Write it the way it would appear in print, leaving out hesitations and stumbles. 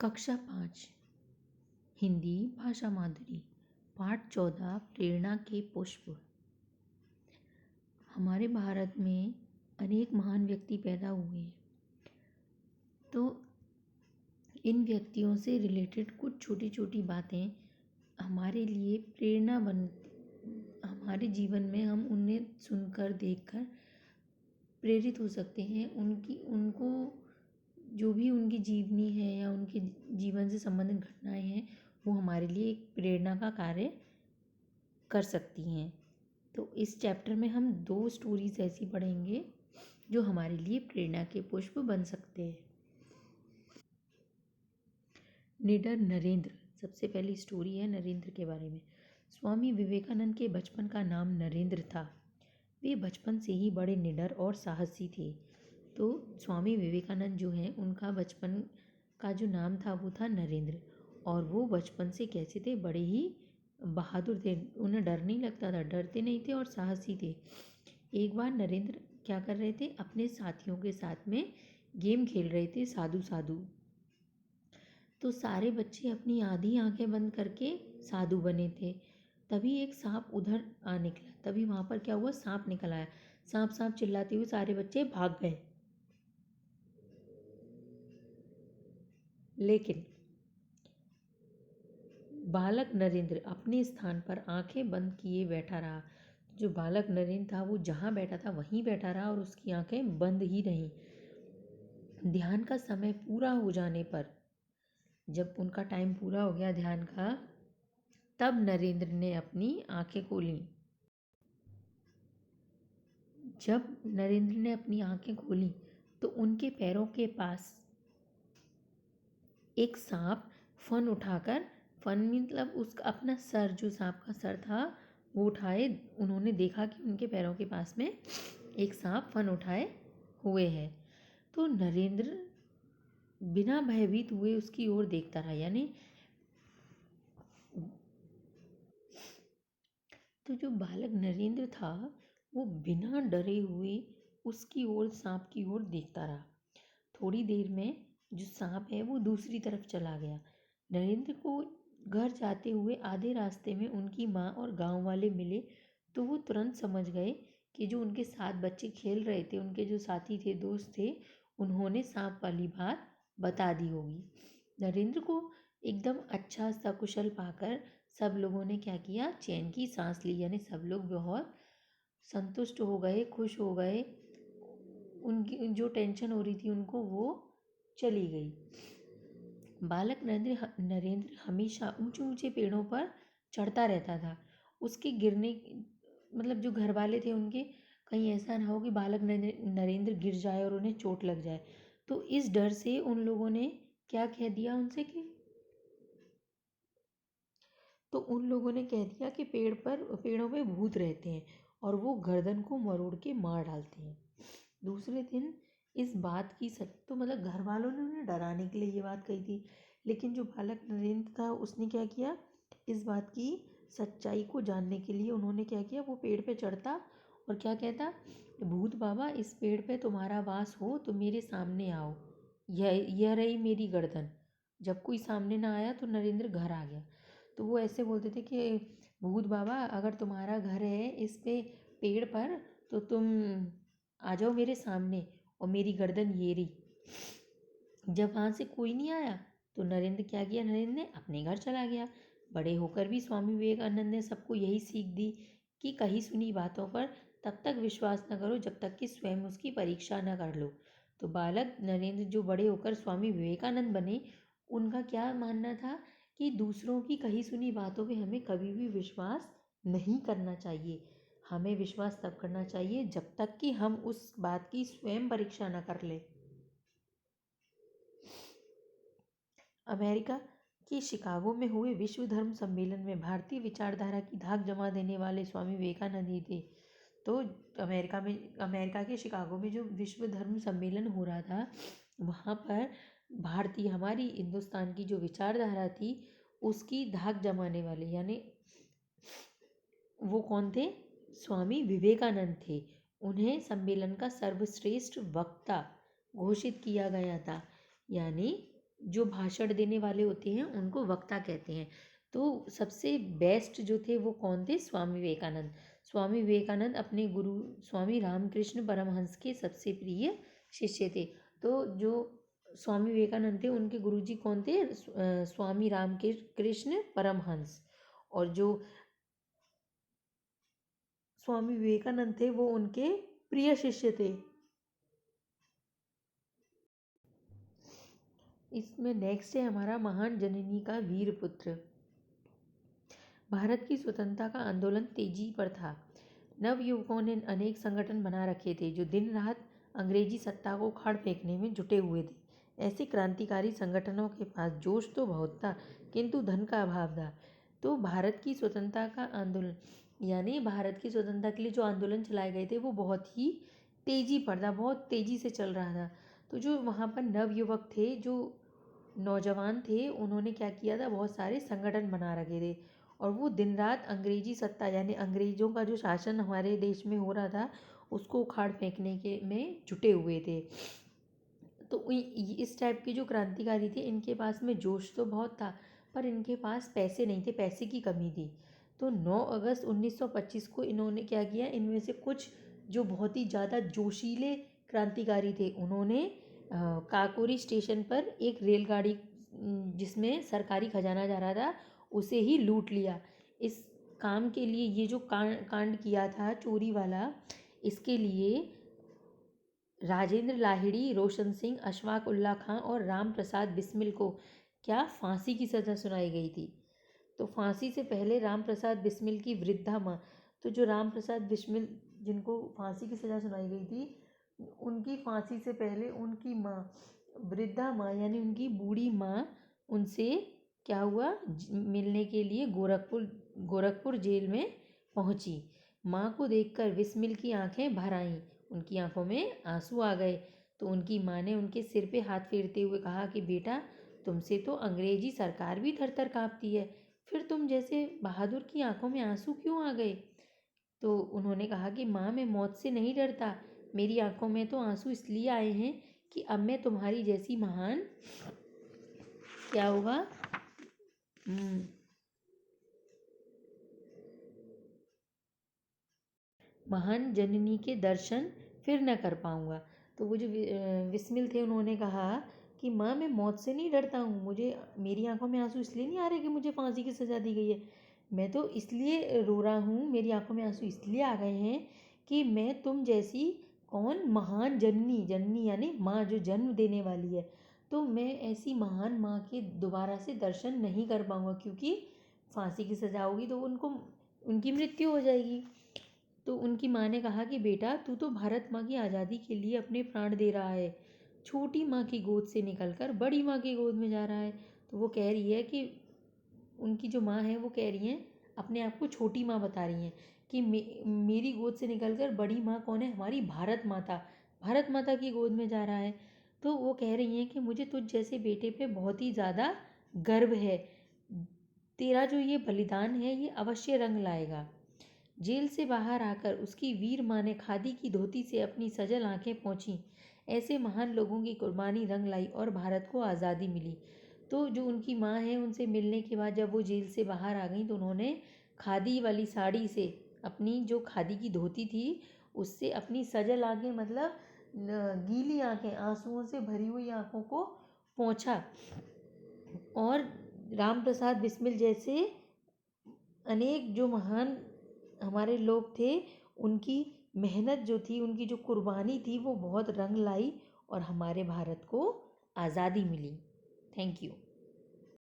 कक्षा 5 हिंदी भाषा माधुरी पाठ 14 प्रेरणा के पुष्प। हमारे भारत में अनेक महान व्यक्ति पैदा हुए हैं। तो इन व्यक्तियों से रिलेटेड कुछ छोटी छोटी बातें हमारे लिए प्रेरणा बन हमारे जीवन में हम उन्हें सुनकर देखकर प्रेरित हो सकते हैं। उनको जो भी उनकी जीवनी है या उनके जीवन से संबंधित घटनाएं हैं वो हमारे लिए एक प्रेरणा का कार्य कर सकती हैं। तो इस चैप्टर में हम 2 स्टोरीज ऐसी पढ़ेंगे जो हमारे लिए प्रेरणा के पुष्प बन सकते हैं। निडर नरेंद्र। सबसे पहली स्टोरी है नरेंद्र के बारे में। स्वामी विवेकानंद के बचपन का नाम नरेंद्र था। वे बचपन से ही बड़े निडर और साहसी थे। तो स्वामी विवेकानंद जो हैं उनका बचपन का जो नाम था वो था नरेंद्र। और वो बचपन से कैसे थे, बड़े ही बहादुर थे। उन्हें डर नहीं लगता था, डरते नहीं थे और साहसी थे। एक बार नरेंद्र क्या कर रहे थे, अपने साथियों के साथ में गेम खेल रहे थे साधु साधु। तो सारे बच्चे अपनी आधी आंखें बंद करके साधु बने थे। तभी एक सांप उधर आ निकला। तभी वहां पर क्या हुआ, सांप निकल आया। सांप सांप चिल्लाते हुए सारे बच्चे भाग गए। लेकिन बालक नरेंद्र अपने स्थान पर आंखें बंद किए बैठा रहा। जो बालक नरेंद्र था वो जहाँ बैठा था वहीं बैठा रहा और उसकी आंखें बंद ही रहीं। ध्यान का समय पूरा हो जाने पर, जब उनका टाइम पूरा हो गया ध्यान का, तब नरेंद्र ने अपनी आंखें खोली। जब नरेंद्र ने अपनी आंखें खोली तो उनके पैरों के पास एक सांप फन उठाकर, फन मतलब उसका अपना सर, जो सांप का सर था वो उठाए। उन्होंने देखा कि उनके पैरों के पास में एक सांप फन उठाए हुए है। तो नरेंद्र बिना भयभीत हुए उसकी ओर देखता रहा। यानी तो जो बालक नरेंद्र था वो बिना डरे हुए उसकी ओर, सांप की ओर देखता रहा। थोड़ी देर में जो सांप है वो दूसरी तरफ चला गया। नरेंद्र को घर जाते हुए आधे रास्ते में उनकी माँ और गांव वाले मिले। तो वो तुरंत समझ गए कि जो उनके साथ बच्चे खेल रहे थे, उनके जो साथी थे, दोस्त थे, उन्होंने सांप वाली बात बता दी होगी। नरेंद्र को एकदम अच्छा सकुशल पाकर सब लोगों ने क्या किया, चैन की सांस ली। यानी सब लोग बहुत संतुष्ट हो गए, खुश हो गए। उनकी जो टेंशन हो रही थी उनको वो चली गई। बालक नरेंद्र हमेशा ऊंचे ऊंचे पेड़ों पर चढ़ता रहता था। उसके गिरने, मतलब जो घर वाले थे उनके, कहीं ऐसा ना हो कि बालक नरेंद्र गिर जाए और उन्हें चोट लग जाए। तो इस डर से उन लोगों ने क्या कह दिया उनसे कि तो उन लोगों ने कह दिया कि पेड़ों पे भूत रहते हैं और वो गर्दन को मरोड़ के मार डालते हैं। दूसरे दिन इस बात की सच, तो मतलब घर वालों ने उन्हें डराने के लिए ये बात कही थी। लेकिन जो बालक नरेंद्र था उसने क्या किया, इस बात की सच्चाई को जानने के लिए उन्होंने क्या किया, वो पेड़ पे चढ़ता और क्या कहता, भूत बाबा इस पेड़ पे तुम्हारा वास हो तो मेरे सामने आओ, यह रही मेरी गर्दन। जब कोई सामने ना आया तो नरेंद्र घर आ गया। तो वो ऐसे बोलते थे कि भूत बाबा अगर तुम्हारा घर है इस पे पेड़ पर तो तुम आ जाओ मेरे सामने और मेरी गर्दन ये रही। जब वहाँ से कोई नहीं आया तो नरेंद्र क्या किया, नरेंद्र ने अपने घर चला गया। बड़े होकर भी स्वामी विवेकानंद ने सबको यही सीख दी कि कही सुनी बातों पर तब तक विश्वास न करो जब तक कि स्वयं उसकी परीक्षा न कर लो। तो बालक नरेंद्र जो बड़े होकर स्वामी विवेकानंद बने, उनका क्या मानना था कि दूसरों की कही सुनी बातों पे हमें कभी भी विश्वास नहीं करना चाहिए। हमें विश्वास तब करना चाहिए जब तक कि हम उस बात की स्वयं परीक्षा न कर ले। अमेरिका के शिकागो में हुए विश्व धर्म सम्मेलन में भारतीय विचारधारा की धाक जमा देने वाले स्वामी विवेकानंद ही थे। तो अमेरिका के शिकागो में जो विश्व धर्म सम्मेलन हो रहा था, वहाँ पर भारतीय, हमारी हिंदुस्तान की जो विचारधारा थी उसकी धाक जमाने वाले, यानी वो कौन थे, स्वामी विवेकानंद थे। उन्हें सम्मेलन का सर्वश्रेष्ठ वक्ता घोषित किया गया था। यानी जो भाषण देने वाले होते हैं उनको वक्ता कहते हैं। तो सबसे बेस्ट जो थे वो कौन थे? स्वामी विवेकानंद। स्वामी विवेकानंद अपने गुरु स्वामी रामकृष्ण परमहंस के सबसे प्रिय शिष्य थे। तो जो स्वामी विवेकानंद थे उनके गुरुजी कौन थे? स्वामी रामकृष्ण परमहंस। और जो स्वामी विवेकानंद थे वो उनके प्रिय शिष्य थे। इसमें नेक्स्ट है हमारा महान जननी का वीर पुत्र। भारत की स्वतंत्रता का आंदोलन तेजी पर था। नवयुवकों ने अनेक संगठन बना रखे थे जो दिन रात अंग्रेजी सत्ता को उखाड़ फेंकने में जुटे हुए थे। ऐसे क्रांतिकारी संगठनों के पास जोश तो बहुत था किंतु धन का अभाव था। तो भारत की स्वतंत्रता का आंदोलन यानी भारत की स्वतंत्रता के लिए जो आंदोलन चलाए गए थे वो बहुत ही तेजी पर था, बहुत तेजी से चल रहा था। तो जो वहाँ पर नवयुवक थे, जो नौजवान थे, उन्होंने क्या किया था? बहुत सारे संगठन बना रखे थे और वो दिन रात अंग्रेजी सत्ता यानी अंग्रेज़ों का जो शासन हमारे देश में हो रहा था उसको उखाड़ फेंकने के में जुटे हुए थे। तो इस टाइप के जो क्रांतिकारी थे इनके पास में जोश तो बहुत था पर इनके पास पैसे नहीं थे, पैसे की कमी थी। तो 9 अगस्त 1925 को इन्होंने क्या किया? इनमें से कुछ जो बहुत ही ज़्यादा जोशीले क्रांतिकारी थे उन्होंने काकोरी स्टेशन पर एक रेलगाड़ी जिसमें सरकारी खजाना जा रहा था उसे ही लूट लिया। इस काम के लिए ये जो कांड किया था चोरी वाला, इसके लिए राजेंद्र लाहिड़ी, रोशन सिंह, अशफाक उल्ला खां और राम प्रसाद बिस्मिल को क्या फांसी की सज़ा सुनाई गई थी। तो फांसी से पहले राम प्रसाद बिस्मिल की वृद्धा माँ, तो जो राम प्रसाद बिस्मिल जिनको फांसी की सज़ा सुनाई गई थी उनकी फांसी से पहले उनकी माँ, वृद्धा माँ यानी उनकी बूढ़ी माँ, उनसे क्या हुआ? मिलने के लिए गोरखपुर जेल में पहुंची। माँ को देखकर बिस्मिल की आंखें भर आईं, उनकी आंखों में आंसू आ गए। तो उनकी माँ ने उनके सिर पे हाथ फेरते हुए कहा कि बेटा, तुमसे तो अंग्रेजी सरकार भी थर थर काँपती है, फिर तुम जैसे बहादुर की आंखों में आंसू क्यों आ गए? तो उन्होंने कहा कि माँ, मैं मौत से नहीं डरता, मेरी आंखों में तो आंसू इसलिए आए हैं कि अब मैं तुम्हारी जैसी महान क्या होगा महान जननी के दर्शन फिर न कर पाऊँगा। तो वो जो बिस्मिल थे उन्होंने कहा कि माँ, मैं मौत से नहीं डरता हूँ, मुझे मेरी आंखों में आंसू इसलिए नहीं आ रहे कि मुझे फांसी की सज़ा दी गई है, मैं तो इसलिए रो रहा हूँ, मेरी आंखों में आंसू इसलिए आ गए हैं कि मैं तुम जैसी कौन महान जननी, जननी यानी माँ जो जन्म देने वाली है, तो मैं ऐसी महान माँ के दोबारा से दर्शन नहीं कर पाऊँगा क्योंकि फांसी की सज़ा होगी तो उनको उनकी मृत्यु हो जाएगी। तो उनकी माँ ने कहा कि बेटा, तू तो भारत माँ की आज़ादी के लिए अपने प्राण दे रहा है, छोटी माँ की गोद से निकलकर बड़ी माँ की गोद में जा रहा है। तो वो कह रही है कि उनकी जो माँ है वो कह रही हैं, अपने आप को छोटी माँ बता रही हैं कि मेरी गोद से निकलकर बड़ी माँ कौन है? हमारी भारत माता की गोद में जा रहा है। तो वो कह रही हैं कि मुझे तुझ जैसे बेटे पे बहुत ही ज़्यादा गर्व है, तेरा जो ये बलिदान है ये अवश्य रंग लाएगा। जेल से बाहर आकर उसकी वीर माँ ने खादी की धोती से अपनी सजल आंखें पोंछीं। ऐसे महान लोगों की कुर्बानी रंग लाई और भारत को आज़ादी मिली। तो जो उनकी माँ है उनसे मिलने के बाद जब वो जेल से बाहर आ गई तो उन्होंने खादी वाली साड़ी से अपनी जो खादी की धोती थी उससे अपनी सजल आंखें मतलब गीली आंखें, आंसुओं से भरी हुई आंखों को पोंछा। और राम प्रसाद बिस्मिल जैसे अनेक जो महान हमारे लोग थे उनकी मेहनत जो थी, उनकी जो कुर्बानी थी वो बहुत रंग लाई और हमारे भारत को आज़ादी मिली। Thank you.